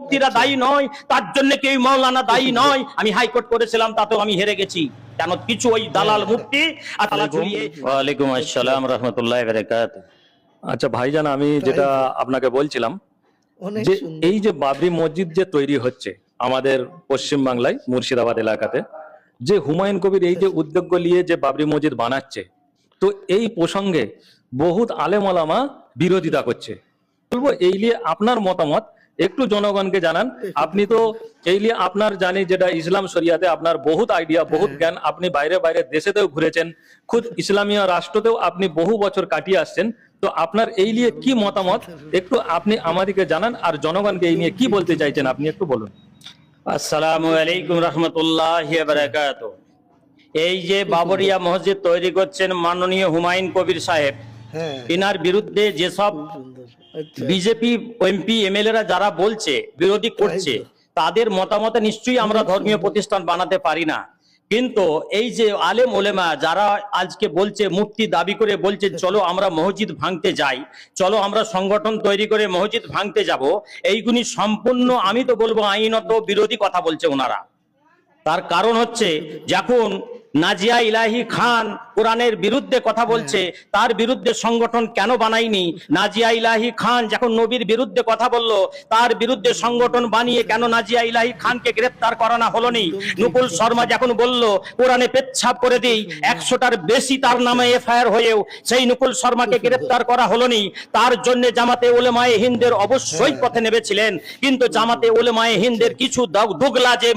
মুফতিরা দায়ী নয়, তার জন্য কি ওই মাওলানা দায়ী নয়? আমি হাইকোর্ট করেছিলাম, তাতেও আমি হেরে গেছি। কেন কিছু ওই দালাল মুফতি আর তালা ঝুলিয়ে। ওয়ালাইকুম আসসালাম রাহমাতুল্লাহি ওয়া বারাকাতুহু। আচ্ছা ভাইজান, আমি যেটা আপনাকে বলছিলাম অনেক যে সুন্দর। এই যে বাবরি মসজিদ যে তৈরি হচ্ছে আমাদের পশ্চিম বাংলায় মুর্শিদাবাদ এলাকাতে, যে হুমায়ুন কবির এই যে উদ্যোগ নিয়ে যে বাবরি মসজিদ বানাচ্ছে, তো এই প্রসঙ্গে বহুত আলেম ওলামা বিরোধিতা করছে। বলবো এই নিয়ে আপনার মতামত একটু জনগণকে জানান। আপনি তো এই নিয়ে আপনার জানি যেটা ইসলাম শরিয়াতে আপনার বহুত আইডিয়া, বহুত জ্ঞান, আপনি বাইরে বাইরে দেশেতেও ঘুরেছেন, খুদ ইসলামীয় রাষ্ট্রতেও আপনি বহু বছর কাটিয়ে আসছেন। তো আপনার এই নিয়ে কি মতামত একটু আপনি আমাদেরকে জানান, আর জনগণকে এই নিয়ে কি বলতে চাইছেন আপনি একটু বলুন। আসসালামু আলাইকুম রাহমাতুল্লাহি ওয়া বারাকাতুহু। এই যে বাবরিয়া মসজিদ তৈরি করছেন মাননীয় হুমায়ুন কবির সাহেব, হ্যাঁ, এনার বিরুদ্ধে যেসব খুব সুন্দর। আচ্ছা, বিজেপি এমপি এমএলএরা যারা বলছে, বিরোধী করছে, তাদের মতামতে নিশ্চয়ই আমরা ধর্মীয় প্রতিষ্ঠান বানাতে পারি না। কিন্তু এই যে আলেম ওলেমা যারা আজকে বলছে, মুফতি দাবি করে বলছে চলো আমরা মসজিদ ভাঙতে যাই, চলো আমরা সংগঠন তৈরি করে মসজিদ ভাঙতে যাব, এইগুলি সম্পূর্ণ আমি তো বলবো আইনত বিরোধী কথা বলছে ওনারা। তার কারণ হচ্ছে, যখন নাজিয়া ইলাহি খান কোরআনের বিরুদ্ধে কথা বলছে, তার বিরুদ্ধে সংগঠন কেন বানায়নি? নাজিয়া ইলাহি খান যখন নবীর বিরুদ্ধে কথা বলল, তার বিরুদ্ধে সংগঠন বানিয়ে কেন নাজিয়া ইলাহি খানকে গ্রেফতার করানো হলোনি? নুকুল শর্মা যখন বলল কোরআনে পেচ্ছাপ করে দিই, 100টার বেশি তার নামে এফআইআর হয়েও সেই নুকুল শর্মাকে গ্রেফতার করা হলোনি। তার জন্য জামাতে উলেমায়ে হিন্দের অবশ্যই পথে নেমেছিলেন। কিন্তু জামাতে উলেমায়ে হিন্দের কিছু দুগলা যে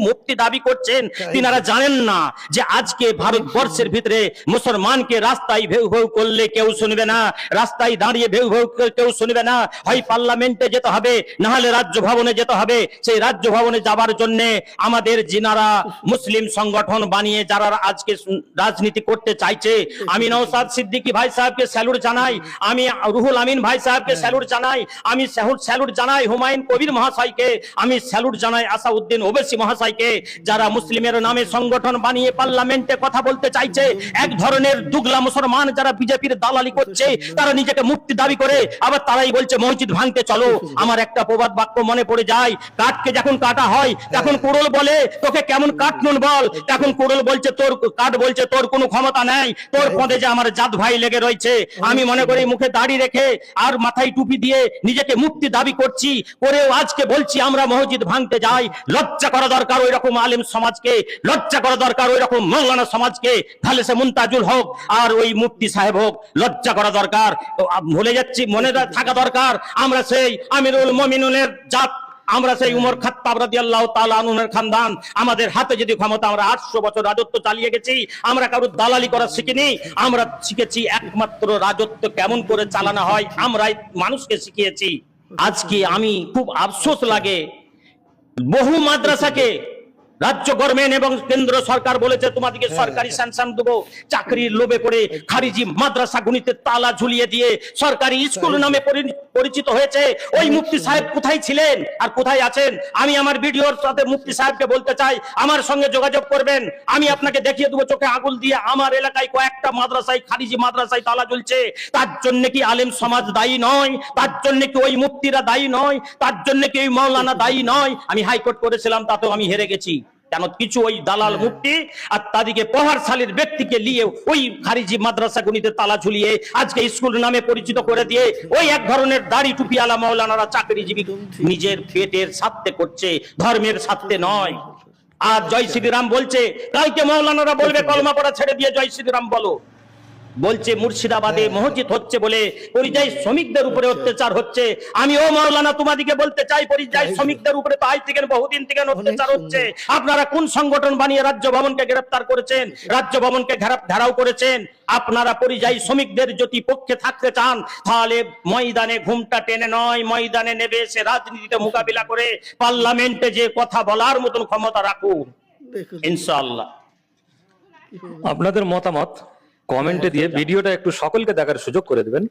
মুক্তি দাবি করছেন, তিনারা জানেন না যে আজকে ভারতবর্ষের ভিতরে মুসলমানকে রাস্তায় ভেউ ভেউ করলে কেউ শুনবে না, রাস্তায় দাঁড়িয়ে ভেউ ভেউ কেউ শুনবে না। হয় পার্লামেন্টে যেতে হবে, না হলে রাজ্য ভবনে যেতে হবে। সেই রাজ্য ভবনে যাবার জন্য আমাদের যিনারা মুসলিম সংগঠন বানিয়ে যারা আজকে রাজনীতি করতে চাইছে, আমি নওশাদ সিদ্দিকী ভাই সাহেবকে স্যালুট জানাই, আমি রুহুল আমিন ভাই সাহেবকে স্যালুট জানাই, আমি স্যালুট জানাই হুমায়ুন কবির মহাশয়কে, আমি স্যালুট জানাই আসাউদ্দিন ওবেসি মহাশয়কে, যারা মুসলিমের নামে সংগঠন বানিয়ে পার্লামেন্টে কথা বলতে চাইছে। এক ধরনের দুগলা মুসলমান যারা বিজেপির দালালি করছে, তারা নিজেকে মুক্তি দাবি করে আবার তারাই বলছে মসজিদ ভাঙতে চলো। আমার একটা প্রবাদ বাক্য মনে পড়ে যায়, কাঠকে যখন কাটা হয় তখন কুড়োল বলে তোকে কেমন কাটনুন বল, তখন কুড়োল বলছে তোর কাঠ বলছে তোর কোনো ক্ষমতা নেই, তোর পদে যে আমার জাত ভাই লেগে রয়েছে। আমি মনে করি মুখে দাড়ি রেখে আর মাথায় টুপি দিয়ে নিজেকে মুক্তি দাবি করছি, করেও আজকে বলছি আমরা মসজিদ ভাঙতে যাই। লজ্জা করা দরকার ওই রকম আলেম সমাজকে, লজ্জা করা দরকার ওই রকম মৌলানা সমাজকে, তাহলে সে মুনতাজুল হোক আর ওই মুফতি সাহেব হোক, লজ্জা করা দরকার। ভুলে যাচ্ছি, মনে থাকা দরকার আমরা সেই আমিরুল মুমিনুনের জাত, আমরা সেই উমর খাত্তাব রাদিয়াল্লাহু তাআলা আনহুর খানদান। আমাদের হাতে যদি ক্ষমতা, আমরা 800 বছর রাজত্ব চালিয়ে গেছি, আমরা কারোর দালালি করা শিখিনি। আমরা শিখেছি একমাত্র রাজত্ব কেমন করে চালানো হয়, আমরাই মানুষকে শিখিয়েছি। আজকে আমি খুব আফসোস লাগে, বহু মাদ্রাসাকে রাজ্য গভর্নমেন্ট এবং কেন্দ্র সরকার বলেছে তোমাদেরকে সরকারি স্যাংশন দেবো, চাকরির লোভে করে খারিজি মাদ্রাসা গুনিতে তালা ঝুলিয়ে দিয়ে সরকারি স্কুল নামে পরিচিত হয়েছে। ওই মুফতি সাহেব কোথায় ছিলেন আর কোথায় আছেন? আমি আমার ভিডিওর সাথে মুফতি সাহেবকে বলতে চাই, আমার সঙ্গে যোগাযোগ করবেন, আমি আপনাকে দেখিয়ে দেবো চোখে আঙুল দিয়ে আমার এলাকায় কয়েকটা মাদ্রাসায়, খারিজি মাদ্রাসায় তালা ঝুলছে। তার জন্য কি আলেম সমাজ দায়ী নয়? তার জন্য কি ওই মুফতিরা দায়ী নয়? তার জন্য কি ওই মাওলানা দায়ী নয়? আমি হাইকোর্ট করেছিলাম, তাতেও আমি হেরে গেছি। কেন কিছু ওই দালাল মুফতি আর তাদেরকে প্রভাবশালীর ব্যক্তিকে নিয়ে ওই খারিজি মাদ্রাসা গুনিতে তালা ঝুলিয়ে আজকে স্কুল নামে পরিচিত করে দিয়ে ওই এক ধরনের দাড়ি টুপিওয়ালা মাওলানারা চাকরিজীবী নিজের পেটের স্বার্থে করছে, ধর্মের স্বার্থে নয়। আর জয় শ্রীরাম বলছে, কালকে মাওলানারা বলবে কলমা পড়া ছেড়ে দিয়ে জয় শ্রীরাম বলো। বলছে মুর্শিদাবাদে মসজিদ হচ্ছে বলে পরিযায়ী শ্রমিকদের উপরে অত্যাচার হচ্ছে। আমি ও মাওলানা তোমাদিকে বলতে চাই, পরিযায়ী শ্রমিকদের উপরে তো আজ থেকে বহুদিন থেকে অত্যাচার হচ্ছে। আপনারা কোন সংগঠন বানিয়ে রাজ্য ভবনকে গ্রেফতার করেছেন, রাজ্য ভবনকে ঘেরাও করেছেন? আপনারা পরিযায়ী শ্রমিকদের যদি পক্ষে থাকতে চান, তাহলে ময়দানে ঘুমটা টেনে নয়, ময়দানে নেবে সে রাজনীতিতে মোকাবিলা করে পার্লামেন্টে যে কথা বলার মতন ক্ষমতা রাখুন, ইনশাআল্লাহ। আপনাদের মতামত কমেন্টে দিয়ে ভিডিওটা একটু সকলকে দেখার সুযোগ করে দেবেন।